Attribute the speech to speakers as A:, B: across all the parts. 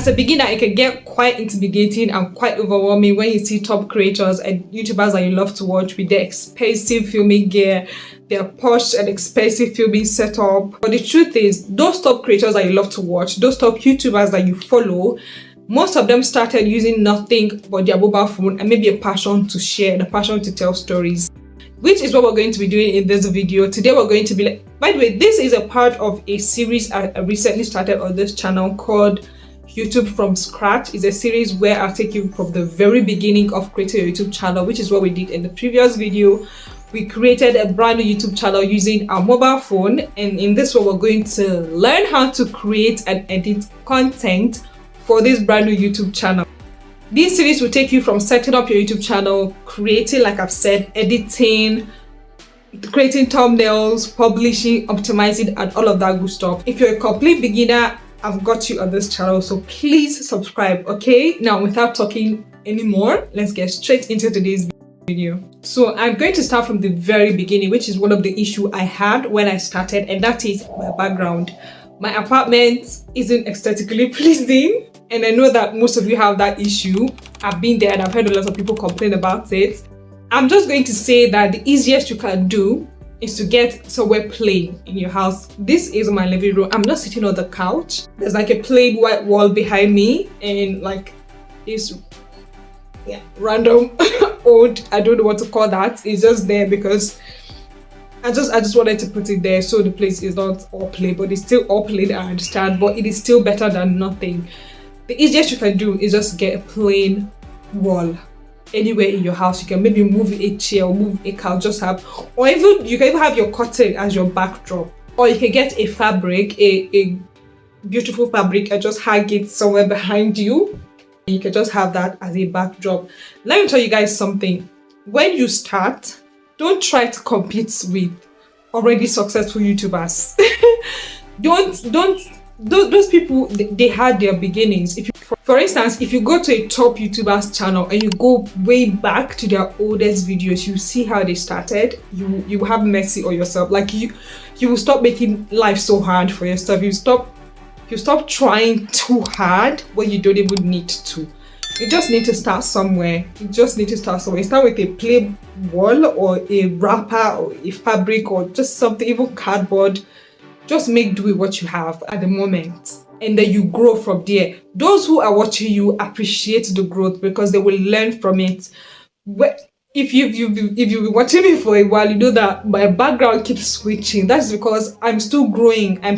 A: As a beginner, it can get quite intimidating and quite overwhelming when you see top creators and YouTubers that you love to watch with their expensive filming gear, their posh and expensive filming setup. But the truth is, those top creators that you love to watch, those top YouTubers that you follow, most of them started using nothing but their mobile phone and maybe a passion to share and a passion to tell stories, which is what we're going to be doing in this video. Today we're going to be by the way, this is a part of a series I recently started on this channel called YouTube from Scratch. It's a series where I'll take you from the very beginning of creating a YouTube channel, which is what we did in the previous video. We created a brand new YouTube channel using our mobile phone, and in this one we're going to learn how to create and edit content for this brand new YouTube channel. This series will take you from setting up your YouTube channel, creating, like I've said, editing, creating thumbnails, publishing, optimizing, and all of that good stuff. If you're a complete beginner, I've got you on this channel, so please subscribe, okay? Now, without talking anymore, let's get straight into today's video. So I'm going to start from the very beginning, which is one of the issues I had when I started, and that is my background. My apartment isn't aesthetically pleasing, and I know that most of you have that issue. I've been there and I've heard a lot of people complain about it. I'm just going to say that the easiest you can do is to get somewhere plain in your house. This is my living room. I'm not sitting on the couch. There's like a plain white wall behind me and like this random old, I don't know what to call that. It's just there because I just wanted to put it there so the place is not all plain, but it's still all plain, I understand, but it is still better than nothing. The easiest you can do is just get a plain wall anywhere in your house. You can maybe move a chair or move a couch, just have, or even you can even have your curtain as your backdrop, or you can get a fabric, a beautiful fabric, and just hang it somewhere behind you. You can just have that as a backdrop. Let me tell you guys something. When you start, don't try to compete with already successful YouTubers. Those people, they had their beginnings. If you, for instance, if you go to a top YouTuber's channel and you go way back to their oldest videos, you see how they started. You have mercy on yourself. Like you will stop making life so hard for yourself. You stop trying too hard when you don't even need to. You just need to start somewhere. Start with a plain wall or a wrapper or a fabric or just something, even cardboard. Just make do with what you have at the moment, and then you grow from there. Those who are watching you appreciate the growth because they will learn from it. If you've been watching me for a while, you know that my background keeps switching. That's because I'm still growing. A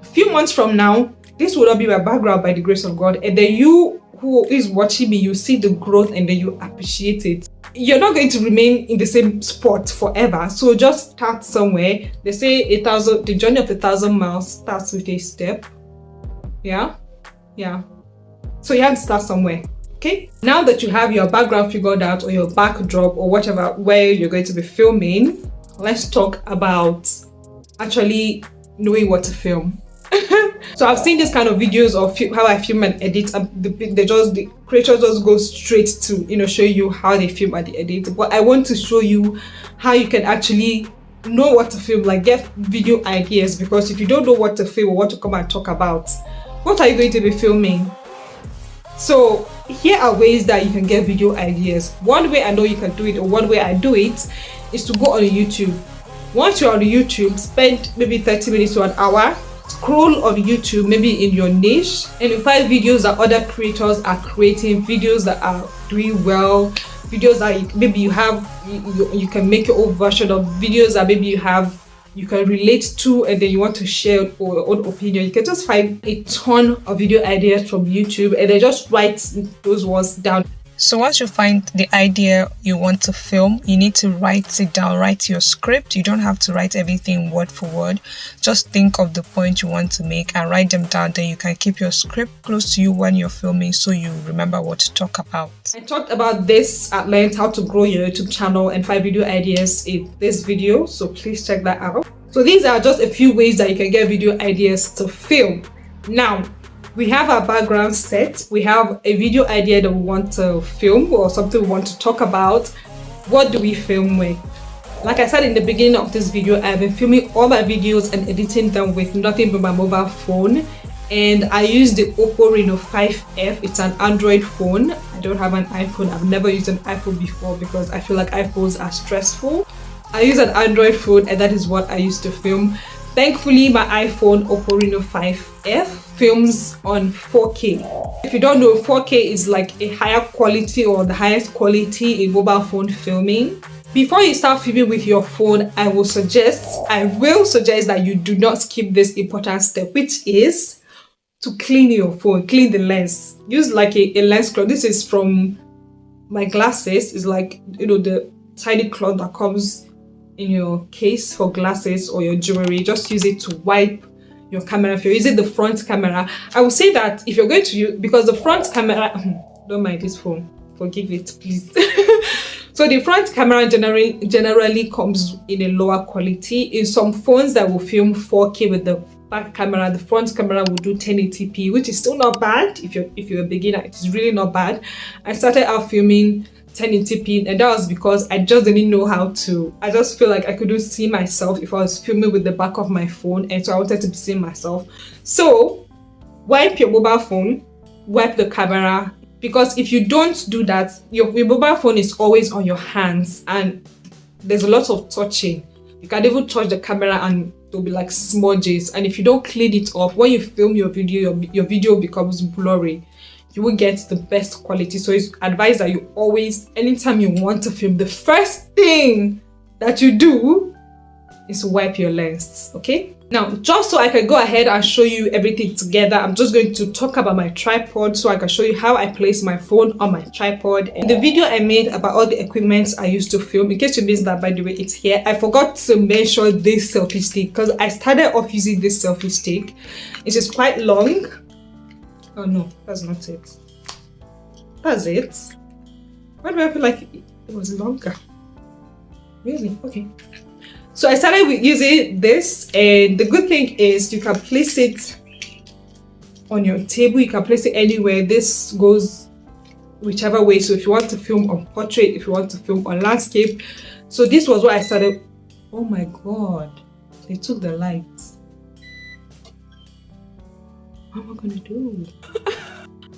A: few months from now, this will not be my background by the grace of God, and then you who is watching me, you see the growth and then you appreciate it. You're not going to remain in the same spot forever, so just start somewhere. They say the journey of 1,000 miles starts with a step. Yeah, so you have to start somewhere. Okay, now that you have your background figured out, or your backdrop, or whatever, where you're going to be filming, let's talk about actually knowing what to film. So I've seen this kind of videos of how I film and edit, and the creators just go straight to show you how they film and they edit. But I want to show you how you can actually know what to film, like get video ideas, because if you don't know what to film or what to come and talk about, what are you going to be filming? So here are ways that you can get video ideas. One way I know you can do it, or one way I do it, is to go on YouTube. Once you're on YouTube, spend maybe 30 minutes to an hour. Scroll on YouTube, maybe in your niche, and you find videos that other creators are creating, videos that are doing well, videos that maybe you can make your own version of, videos that maybe you can relate to, and then you want to share your own opinion. You can just find a ton of video ideas from YouTube and then just write those words down.
B: So once you find the idea you want to film, you need to write it down, write your script. You don't have to write everything word for word. Just think of the point you want to make and write them down. Then you can keep your script close to you when you're filming, so you remember what to talk about.
A: I talked about this at length, how to grow your YouTube channel and 5 video ideas in this video, so please check that out. So these are just a few ways that you can get video ideas to film. Now, we have our background set, we have a video idea that we want to film or something we want to talk about. What do we film with? Like I said in the beginning of this video, I've been filming all my videos and editing them with nothing but my mobile phone. and I use the Oppo Reno 5F. It's an Android phone. I don't have an iPhone. I've never used an iPhone before because I feel like iPhones are stressful. I use an Android phone, and that is what I used to film. Thankfully, my iPhone Oppo Reno 5F films on 4K. If you don't know, 4K is like a higher quality or the highest quality in mobile phone filming. Before you start filming with your phone, I will suggest that you do not skip this important step, which is to clean your phone, clean the lens. Use like a lens cloth. This is from my glasses. It's like, you know, the tiny cloth that comes in your case for glasses or your jewelry. Just use it to wipe your camera. If you're using the front camera, I will say that if you're going to use, because the front camera, don't mind this phone, forgive it, please. So the front camera generally comes in a lower quality. In some phones that will film 4K with the back camera, the front camera will do 1080p, which is still not bad. If you're a beginner, it is really not bad. I started out filming 1080p, and that was because I just didn't know how to. I just feel like I couldn't see myself if I was filming with the back of my phone, and so I wanted to see myself. So wipe your mobile phone, wipe the camera, because if you don't do that, your mobile phone is always on your hands and there's a lot of touching. You can even touch the camera and there'll be like smudges, and if you don't clean it off, when you film your video, your video becomes blurry. You will get the best quality. So it's advised that you always, anytime you want to film, the first thing that you do is wipe your lens. Okay, now just so I can go ahead and show you everything together, I'm just going to talk about my tripod so I can show you how I place my phone on my tripod. And the video I made about all the equipment I used to film, in case you missed that, by the way, it's here. I forgot to mention this selfie stick because I started off using this selfie stick. It is quite long. Oh no, that's not it. That's it. Why do I feel like it was longer? Really? Okay. So I started with using this, and the good thing is you can place it on your table, you can place it anywhere. This goes whichever way. So if you want to film on portrait, if you want to film on landscape. So this was what I started. Oh my god, they took the lights. What am I gonna do?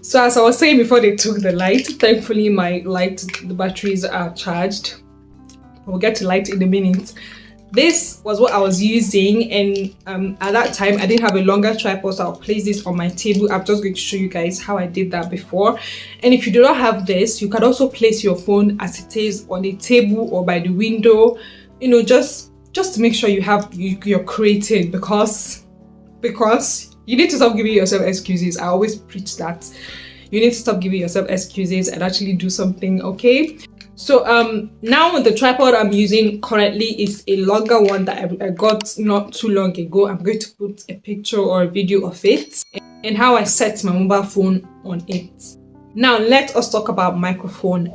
A: So as I was saying before they took the light, thankfully my light, the batteries are charged. We'll get to light in a minute. This was what I was using, and at that time I didn't have a longer tripod, so I'll place this on my table. I'm just going to show you guys how I did that before. And if you do not have this, you can also place your phone as it is on a table or by the window, you know, just to make sure you're creative, because you need to stop giving yourself excuses. I always preach that. You need to stop giving yourself excuses and actually do something, okay? So now the tripod I'm using currently is a longer one that I got not too long ago. I'm going to put a picture or a video of it and how I set my mobile phone on it. Now let us talk about microphone.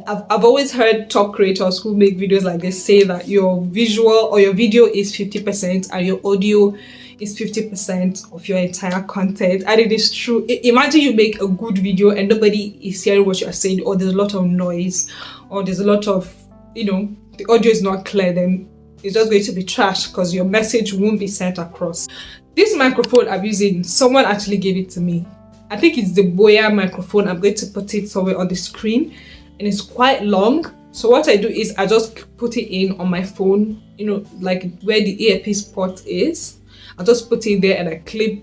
A: I've always heard top creators who make videos like this say that your visual or your video is 50% and your audio is 50% of your entire content. And it is true. Imagine you make a good video and nobody is hearing what you're saying, or there's a lot of noise, or there's a lot of, you know, the audio is not clear, then it's just going to be trash because your message won't be sent across. This microphone I'm using, someone actually gave it to me. I think it's the Boya microphone. I'm going to put it somewhere on the screen, and it's quite long. So what I do is I just put it in on my phone, you know, like where the earpiece port is. I just put it there and I clip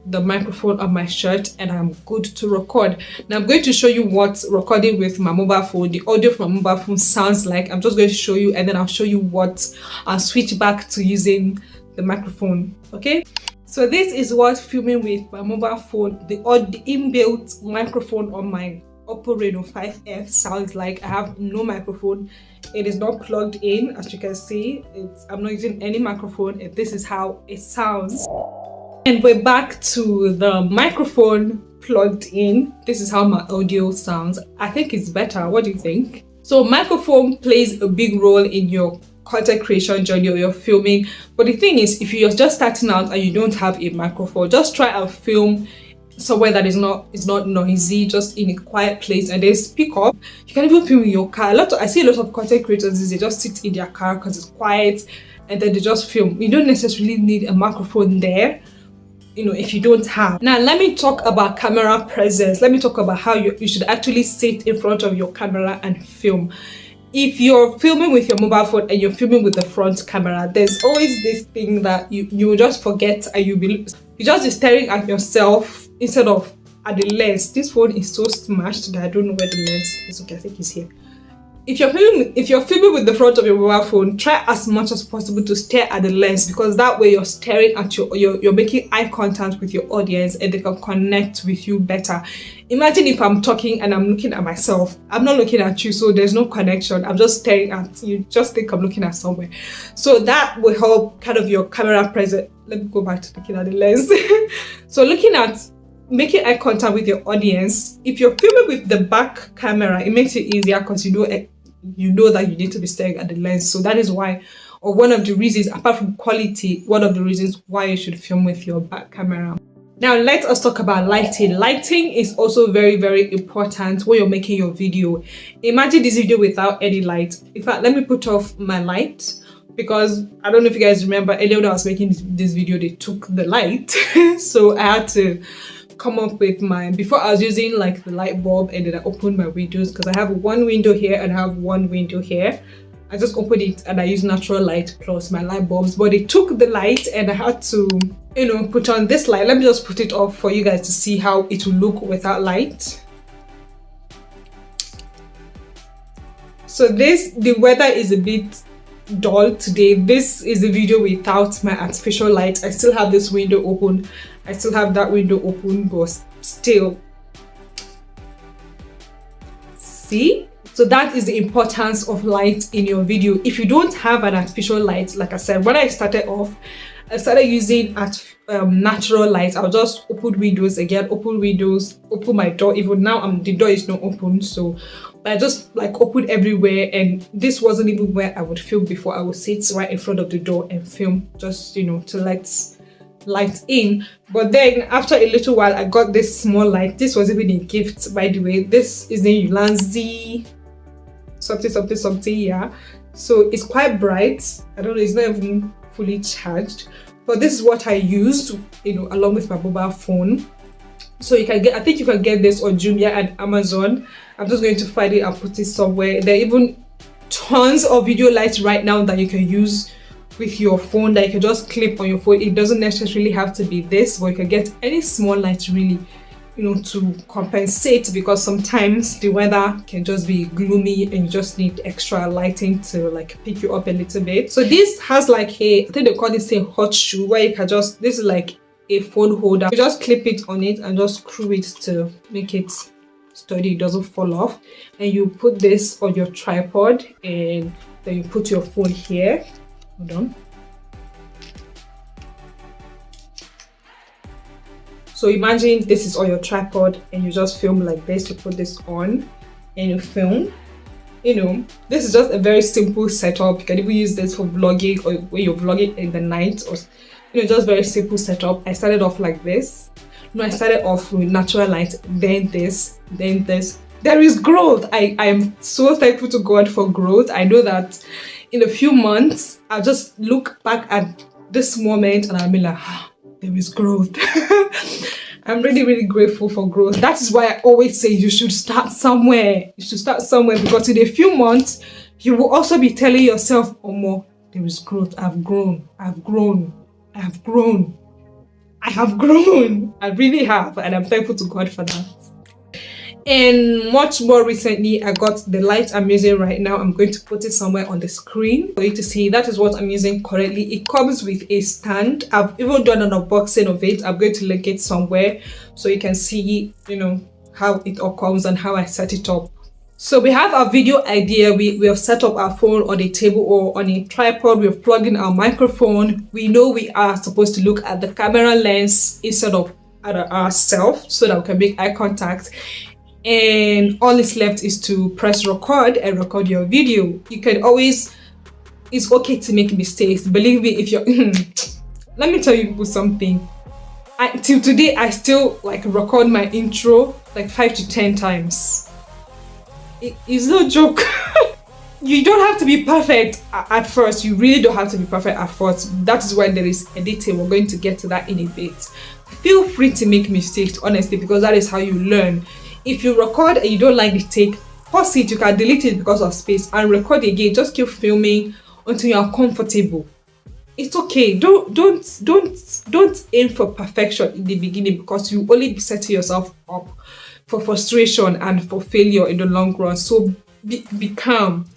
A: the microphone on my shirt and I'm good to record. Now I'm going to show you what recording with my mobile phone, the audio from my mobile phone sounds like. I'm just going to show you, and then I'll show you what I'll switch back to using the microphone, okay? So this is what filming with my mobile phone, the inbuilt microphone on my Oppo Reno 5F sounds like. I have no microphone. It is not plugged in, as you can see. I'm not using any microphone, and this is how it sounds. And we're back to the microphone plugged in. This is how my audio sounds. I think it's better. What do you think? So microphone plays a big role in your content creation journey or your filming. But the thing is, if you're just starting out and you don't have a microphone, just try and film somewhere that is not noisy, just in a quiet place, and then speak up. You can even film in your car. I see a lot of content creators, they just sit in their car because it's quiet and then they just film. You don't necessarily need a microphone there, if you don't have. Now let me talk about camera presence. Let me talk about how you should actually sit in front of your camera and film. If you're filming with your mobile phone and you're filming with the front camera, there's always this thing that you will just forget, and you just be staring at yourself instead of at the lens. This phone is so smashed that I don't know where the lens is. Okay, I think it's here. If you're filming with the front of your mobile phone, try as much as possible to stare at the lens, because that way you're staring at you're making eye contact with your audience and they can connect with you better. Imagine if I'm talking and I'm looking at myself. I'm not looking at you, so there's no connection. I'm just staring at you. Just think I'm looking at somewhere. So that will help kind of your camera presence. Let me go back to looking at the lens. So making eye contact with your audience. If you're filming with the back camera, it makes it easier because you know that you need to be staring at the lens. So that is why, or one of the reasons, apart from quality, one of the reasons why you should film with your back camera. Now let us talk about lighting. Lighting is also very, very important when you're making your video. Imagine this video without any light. In fact, let me put off my light, because I don't know if you guys remember, earlier when I was making this video, they took the light. So I had to come up with mine. Before, I was using like the light bulb, and then I opened my windows because I have one window here and I have one window here. I just opened it and I use natural light plus my light bulbs, but they took the light and I had to put on this light. Let me just put it off for you guys to see how it will look without light. So the weather is a bit dull today. This is a video without my artificial light. I still have this window open, I still have that window open, but still, see? So that is the importance of light in your video. If you don't have an artificial light, like I said, when I started off, I started using natural light. I'll just open windows again, open windows, open my door. Even now, the door is not open, so I just like open everywhere. And this wasn't even where I would film before. I would sit right in front of the door and film, just to let light in. But then after a little while, I got this small light. This was even a gift, by the way. This is the Ulanzi something, yeah. So it's quite bright. I don't know, it's not even fully charged, but this is what I used, along with my mobile phone. So I think you can get this on Jumia and Amazon. I'm just going to find it and put it somewhere. There are even tons of video lights right now that you can use with your phone, that you can just clip on your phone. It doesn't necessarily have to be this, but you can get any small light really, to compensate, because sometimes the weather can just be gloomy and you just need extra lighting to like pick you up a little bit. So this has like I think they call this a hot shoe, where you can this is like a phone holder. You just clip it on it and just screw it to make it sturdy, it doesn't fall off. And you put this on your tripod, and then you put your phone here. Hold on. So imagine this is on your tripod and you just film like this. You put this on and you film. This is just a very simple setup. You can even use this for vlogging, or when you're vlogging in the night, or just very simple setup. I started off like this. I started off with natural light, then this, then this. There is growth. I am so thankful to God for growth. I know that in a few months, I'll just look back at this moment and I'll be like, there is growth. I'm really, really grateful for growth. That is why I always say you should start somewhere. You should start somewhere, because in a few months, you will also be telling yourself, oh, more, there is growth. I've grown. I've grown. I have grown. I have grown. I really have. And I'm thankful to God for that. And much more recently, I got the light I'm using right now. I'm going to put it somewhere on the screen for you to see. That is what I'm using currently. It comes with a stand. I've even done an unboxing of it. I'm going to link it somewhere so you can see, how it all comes and how I set it up. So we have our video idea. We have set up our phone on a table or on a tripod. We have plugged in our microphone. We know we are supposed to look at the camera lens instead of at ourselves, so that we can make eye contact. And all that's left is to press record and record your video. You can always, it's okay to make mistakes. Believe me, if you're, let me tell you people something. Till today, I still like record my intro like 5 to 10 times. It's no joke. you don't have to be perfect at first. You really don't have to be perfect at first. That is why there is editing. We're going to get to that in a bit. Feel free to make mistakes, honestly, because that is how you learn. If you record and you don't like the take, pause it. You can delete it because of space and record again. Just keep filming until you are comfortable. It's okay. Don't aim for perfection in the beginning, because you only be setting yourself up for frustration and for failure in the long run. So be calm.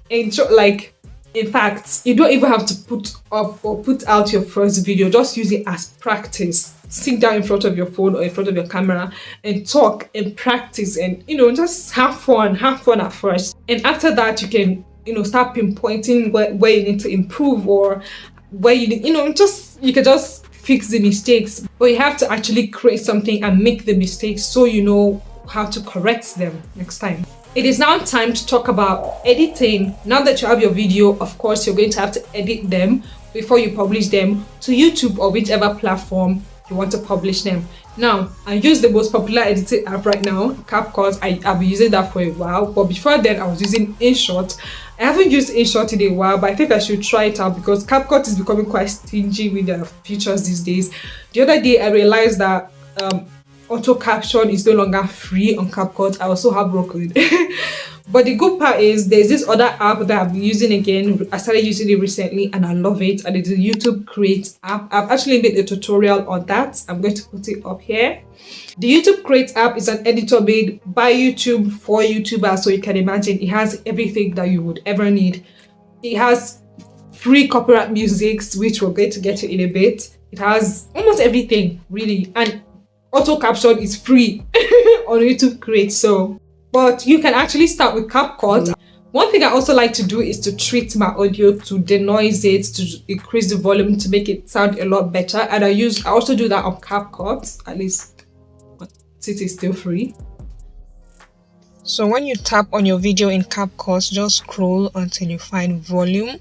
A: Enjoy, like, in fact, you don't even have to put up or put out your first video. Just use it as practice. Sit down in front of your phone or in front of your camera and talk and practice, and just have fun at first. And after that, you can start pinpointing where you need to improve, or where you need, you can just fix the mistakes. But you have to actually create something and make the mistakes so you know how to correct them next time. It is now time to talk about editing. Now that you have your video, of course, you're going to have to edit them before you publish them to YouTube or whichever platform you want to publish them. Now, I use the most popular editing app right now, CapCut. I've been using that for a while, but before then I was using InShot. I haven't used InShot in a while, but I think I should try it out because CapCut is becoming quite stingy with their features these days. The other day I realized that auto caption is no longer free on CapCut. I was so heartbroken. But the good part is there's this other app that I've been using again. I started using it recently and I love it, and it's a YouTube Create app. I've actually made a tutorial on that. I'm going to put it up here. The YouTube Create app is an editor made by YouTube for YouTubers, so you can imagine it has everything that you would ever need. It has free copyright musics, which we're going to get to in a bit. It has almost everything, really, and auto caption is free on YouTube Create. But you can actually start with CapCut. One thing I also like to do is to treat my audio, to denoise it, to increase the volume, to make it sound a lot better. And I also do that on CapCut, at least it is still free.
B: So when you tap on your video in CapCut, just scroll until you find volume,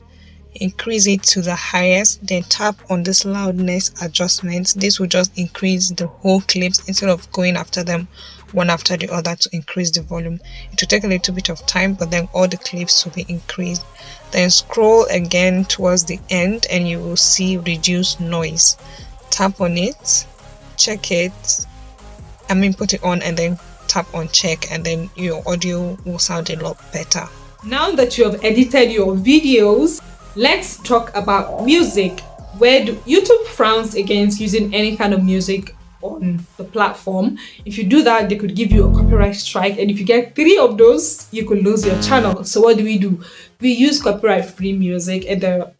B: increase it to the highest, then tap on this loudness adjustment. This will just increase the whole clips instead of going after them one after the other to increase the volume. It will take a little bit of time, but then all the clips will be increased. Then scroll again towards the end and you will see reduce noise. Tap on it, check it, put it on, and then tap on check, and then your audio will sound a lot better.
A: Now that you have edited your videos, let's talk about music. Where YouTube frowns against using any kind of music on the platform. If you do that, they could give you a copyright strike, and if you get 3 of those, you could lose your channel. So what do? We use copyright free music, and there are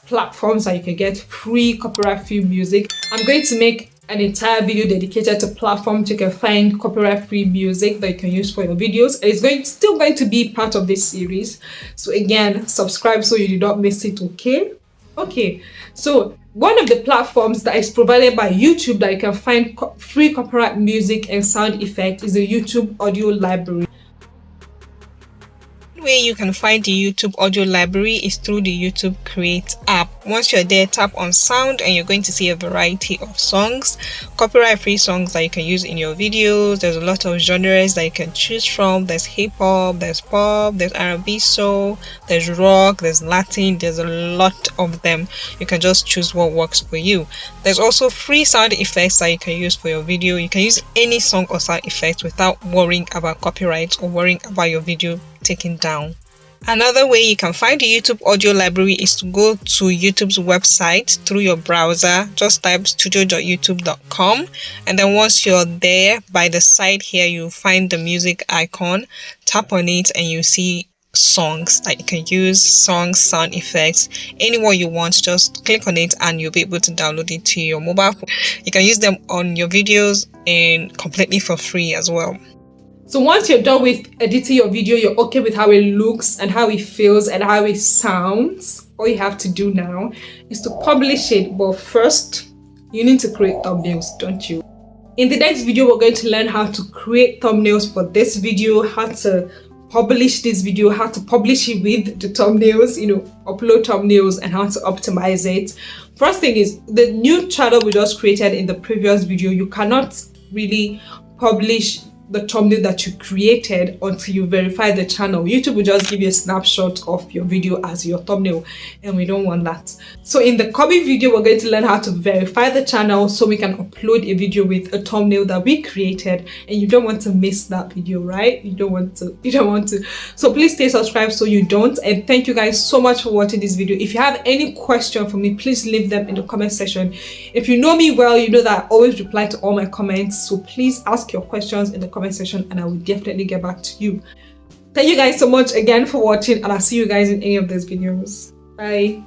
A: platforms that you can get free copyright free music. I'm going to make an entire video dedicated to platforms you can find copyright free music that you can use for your videos, and it's still going to be part of this series. So again, subscribe so you do not miss it. Okay, so one of the platforms that is provided by YouTube that you can find free copyright music and sound effect is the YouTube audio library.
B: The way you can find the YouTube audio library is through the YouTube Create app. Once you're there, tap on sound and you're going to see a variety of songs, copyright free songs that you can use in your videos. There's a lot of genres that you can choose from. There's hip-hop, there's pop, there's R&B, soul, there's rock, there's Latin. There's a lot of them. You can just choose what works for you. There's also free sound effects that you can use for your video. You can use any song or sound effects without worrying about copyright or worrying about your video taken down. Another way you can find the YouTube audio library is to go to YouTube's website through your browser. Just type studio.youtube.com, and then once you're there, by the side here you'll find the music icon. Tap on it and you see songs that you can use, songs, sound effects, anyone you want. Just click on it and you'll be able to download it to your mobile phone. You can use them on your videos and completely for free as well.
A: So once you're done with editing your video, you're okay with how it looks and how it feels and how it sounds, all you have to do now is to publish it. But first, you need to create thumbnails, don't you? In the next video, we're going to learn how to create thumbnails for this video, how to publish this video, how to publish it with the thumbnails, upload thumbnails, and how to optimize it. First thing is, the new channel we just created in the previous video, you cannot really publish the thumbnail that you created until you verify the channel. YouTube will just give you a snapshot of your video as your thumbnail, and we don't want that. So in the coming video, we're going to learn how to verify the channel so we can upload a video with a thumbnail that we created, and you don't want to miss that video, right? You don't want to. So please stay subscribed so you don't. And thank you guys so much for watching this video. If you have any question for me, please leave them in the comment section. If you know me well, you know that I always reply to all my comments, so please ask your questions in the comment section and I will definitely get back to you. Thank you guys so much again for watching, and I'll see you guys in any of those videos. Bye.